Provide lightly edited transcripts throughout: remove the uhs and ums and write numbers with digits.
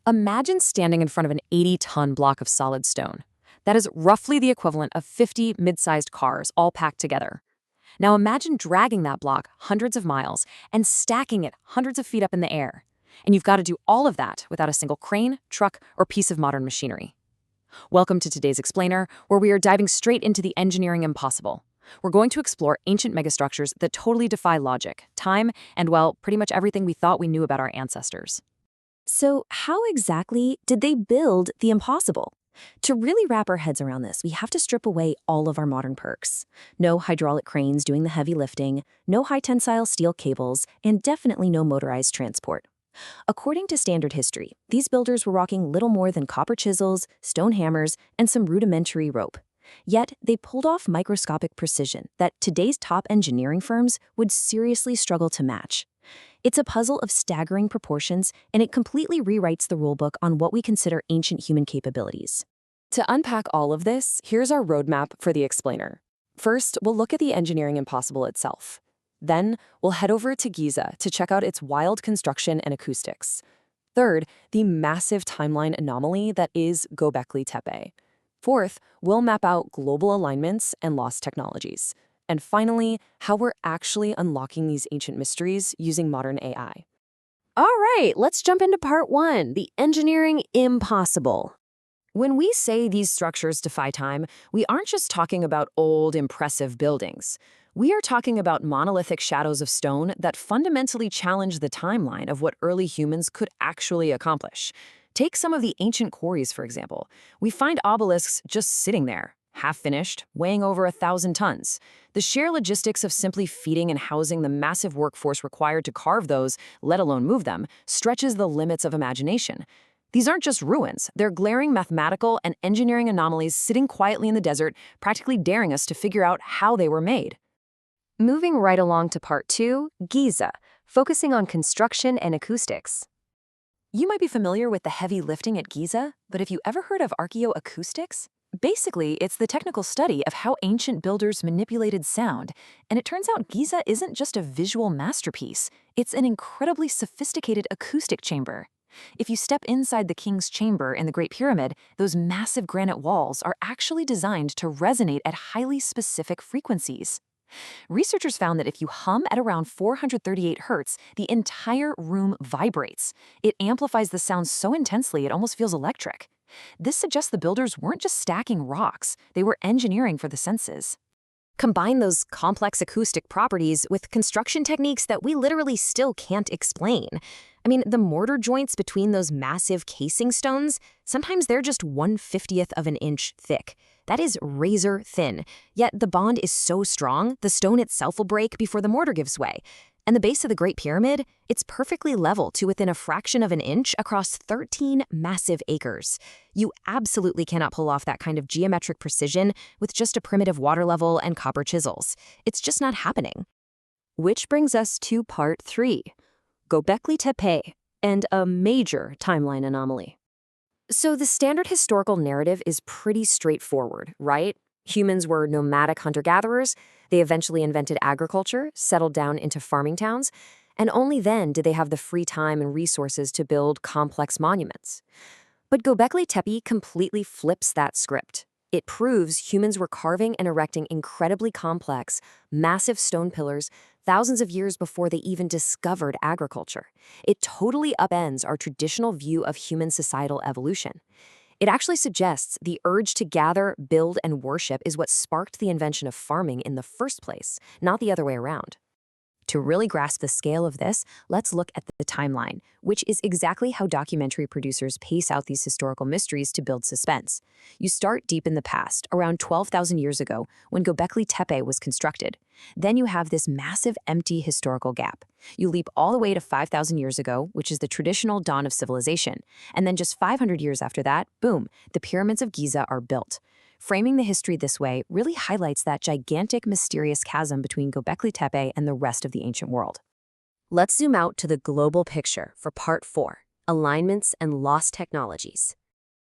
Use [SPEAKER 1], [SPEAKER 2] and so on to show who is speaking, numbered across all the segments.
[SPEAKER 1] Imagine standing in front of an 80-ton block of solid stone. That is roughly the equivalent of 50 mid-sized cars all packed together. Now imagine dragging that block hundreds of miles and stacking it hundreds of feet up in the air. And you've got to do all of that without a single crane, truck, or piece of modern machinery. Welcome to today's Explainer, where we are diving straight into the engineering impossible. We're going to explore ancient megastructures that totally defy logic, time, and, well, pretty much everything we thought we knew about our ancestors.
[SPEAKER 2] So, how exactly did they build the impossible? To really wrap our heads around this, we have to strip away all of our modern perks. No hydraulic cranes doing the heavy lifting, no high-tensile steel cables, and definitely no motorized transport. According to standard history, these builders were rocking little more than copper chisels, stone hammers, and some rudimentary rope. Yet, they pulled off microscopic precision that today's top engineering firms would seriously struggle to match. It's a puzzle of staggering proportions, and it completely rewrites the rulebook on what we consider ancient human capabilities.
[SPEAKER 1] To unpack all of this, here's our roadmap for the Explainer. First, we'll look at the engineering impossible itself. Then, we'll head over to Giza to check out its wild construction and acoustics. Third, the massive timeline anomaly that is Göbekli Tepe. Fourth, we'll map out global alignments and lost technologies. And finally, how we're actually unlocking these ancient mysteries using modern AI.
[SPEAKER 2] All right, let's jump into part one, the engineering impossible.
[SPEAKER 1] When we say these structures defy time, we aren't just talking about old, impressive buildings. We are talking about monolithic shadows of stone that fundamentally challenge the timeline of what early humans could actually accomplish. Take some of the ancient quarries, for example. We find obelisks just sitting there, half-finished, weighing over 1,000 tons. The sheer logistics of simply feeding and housing the massive workforce required to carve those, let alone move them, stretches the limits of imagination. These aren't just ruins, they're glaring mathematical and engineering anomalies sitting quietly in the desert, practically daring us to figure out how they were made.
[SPEAKER 2] Moving right along to part two, Giza, focusing on construction and acoustics.
[SPEAKER 1] You might be familiar with the heavy lifting at Giza, but have you ever heard of archaeoacoustics? Basically, it's the technical study of how ancient builders manipulated sound, and it turns out Giza isn't just a visual masterpiece, it's an incredibly sophisticated acoustic chamber. If you step inside the king's chamber in the Great Pyramid, those massive granite walls are actually designed to resonate at highly specific frequencies. Researchers found that if you hum at around 438 hertz, the entire room vibrates. It amplifies the sound so intensely it almost feels electric. This suggests the builders weren't just stacking rocks, they were engineering for the senses.
[SPEAKER 2] Combine those complex acoustic properties with construction techniques that we literally still can't explain. The mortar joints between those massive casing stones, sometimes they're just 1/50th of an inch thick. That is razor thin. Yet the bond is so strong, the stone itself will break before the mortar gives way. And the base of the Great Pyramid, it's perfectly level to within a fraction of an inch across 13 massive acres. You absolutely cannot pull off that kind of geometric precision with just a primitive water level and copper chisels. It's just not happening. Which brings us to part three, Göbekli Tepe, and a major timeline anomaly. So the standard historical narrative is pretty straightforward, right? Humans were nomadic hunter-gatherers, they eventually invented agriculture, settled down into farming towns, and only then did they have the free time and resources to build complex monuments. But Göbekli Tepe completely flips that script. It proves humans were carving and erecting incredibly complex, massive stone pillars thousands of years before they even discovered agriculture. It totally upends our traditional view of human societal evolution. It actually suggests the urge to gather, build, and worship is what sparked the invention of farming in the first place, not the other way around. To really grasp the scale of this, let's look at the timeline, which is exactly how documentary producers pace out these historical mysteries to build suspense. You start deep in the past, around 12,000 years ago, when Göbekli Tepe was constructed. Then you have this massive empty historical gap. You leap all the way to 5,000 years ago, which is the traditional dawn of civilization. And then just 500 years after that, boom, the pyramids of Giza are built. Framing the history this way really highlights that gigantic, mysterious chasm between Göbekli Tepe and the rest of the ancient world. Let's zoom out to the global picture for part four, alignments and lost technologies.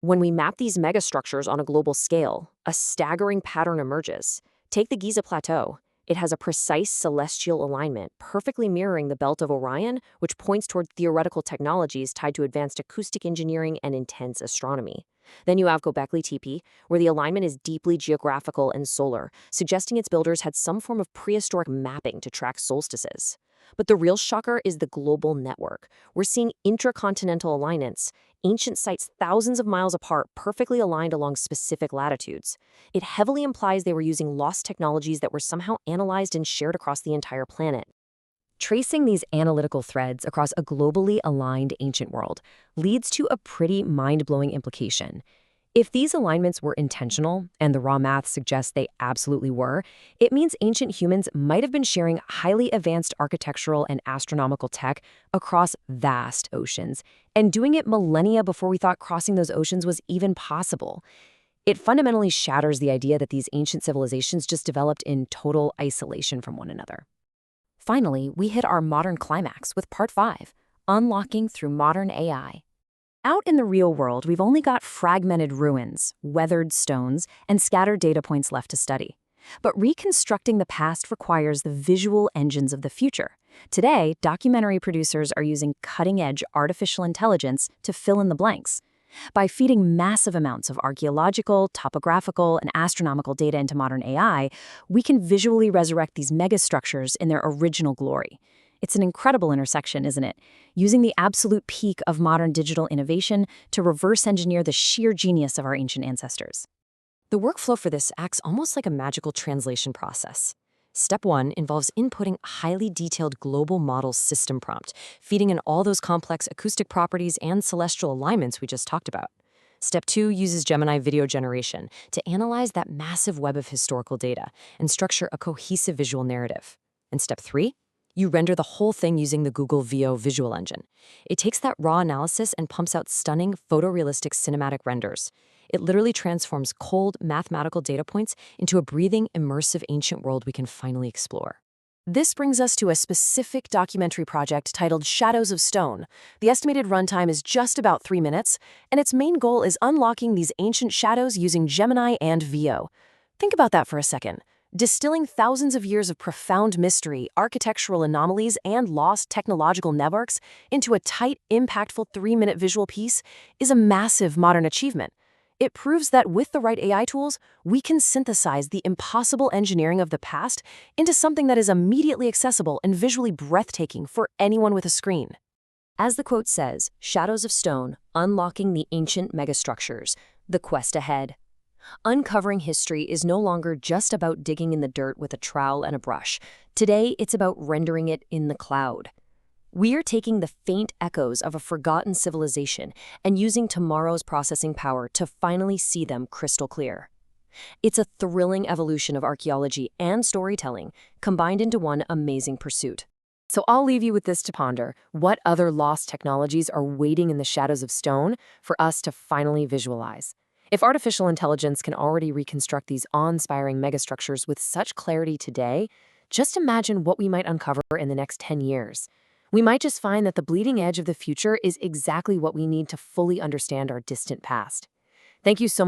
[SPEAKER 2] When we map these megastructures on a global scale, a staggering pattern emerges. Take the Giza Plateau. It has a precise celestial alignment, perfectly mirroring the Belt of Orion, which points toward theoretical technologies tied to advanced acoustic engineering and intense astronomy. Then you have Göbekli Tepe, where the alignment is deeply geographical and solar, suggesting its builders had some form of prehistoric mapping to track solstices. But the real shocker is the global network. We're seeing intracontinental alignments, ancient sites thousands of miles apart, perfectly aligned along specific latitudes. It heavily implies they were using lost technologies that were somehow analyzed and shared across the entire planet. Tracing these analytical threads across a globally aligned ancient world leads to a pretty mind-blowing implication. If these alignments were intentional, and the raw math suggests they absolutely were, it means ancient humans might have been sharing highly advanced architectural and astronomical tech across vast oceans, and doing it millennia before we thought crossing those oceans was even possible. It fundamentally shatters the idea that these ancient civilizations just developed in total isolation from one another. Finally, we hit our modern climax with Part 5, Unlocking Through Modern AI. Out in the real world, we've only got fragmented ruins, weathered stones, and scattered data points left to study. But reconstructing the past requires the visual engines of the future. Today, documentary producers are using cutting-edge artificial intelligence to fill in the blanks. By feeding massive amounts of archaeological, topographical, and astronomical data into modern AI, we can visually resurrect these megastructures in their original glory. It's an incredible intersection, isn't it? Using the absolute peak of modern digital innovation to reverse engineer the sheer genius of our ancient ancestors. The workflow for this acts almost like a magical translation process. Step 1 involves inputting a highly detailed global model system prompt, feeding in all those complex acoustic properties and celestial alignments we just talked about. Step 2 uses Gemini video generation to analyze that massive web of historical data and structure a cohesive visual narrative. And Step 3? You render the whole thing using the Google Veo visual engine. It takes that raw analysis and pumps out stunning, photorealistic cinematic renders. It literally transforms cold, mathematical data points into a breathing, immersive ancient world we can finally explore. This brings us to a specific documentary project titled Shadows of Stone. The estimated runtime is just about 3 minutes, and its main goal is unlocking these ancient shadows using Gemini and Veo. Think about that for a second. Distilling thousands of years of profound mystery, architectural anomalies, and lost technological networks into a tight, impactful 3-minute visual piece is a massive modern achievement. It proves that with the right AI tools, we can synthesize the impossible engineering of the past into something that is immediately accessible and visually breathtaking for anyone with a screen. As the quote says, Shadows of Stone, unlocking the ancient megastructures, the quest ahead. Uncovering history is no longer just about digging in the dirt with a trowel and a brush. Today, it's about rendering it in the cloud. We are taking the faint echoes of a forgotten civilization and using tomorrow's processing power to finally see them crystal clear. It's a thrilling evolution of archaeology and storytelling combined into one amazing pursuit. So I'll leave you with this to ponder. What other lost technologies are waiting in the shadows of stone for us to finally visualize? If artificial intelligence can already reconstruct these awe-inspiring megastructures with such clarity today, just imagine what we might uncover in the next 10 years. We might just find that the bleeding edge of the future is exactly what we need to fully understand our distant past. Thank you so much.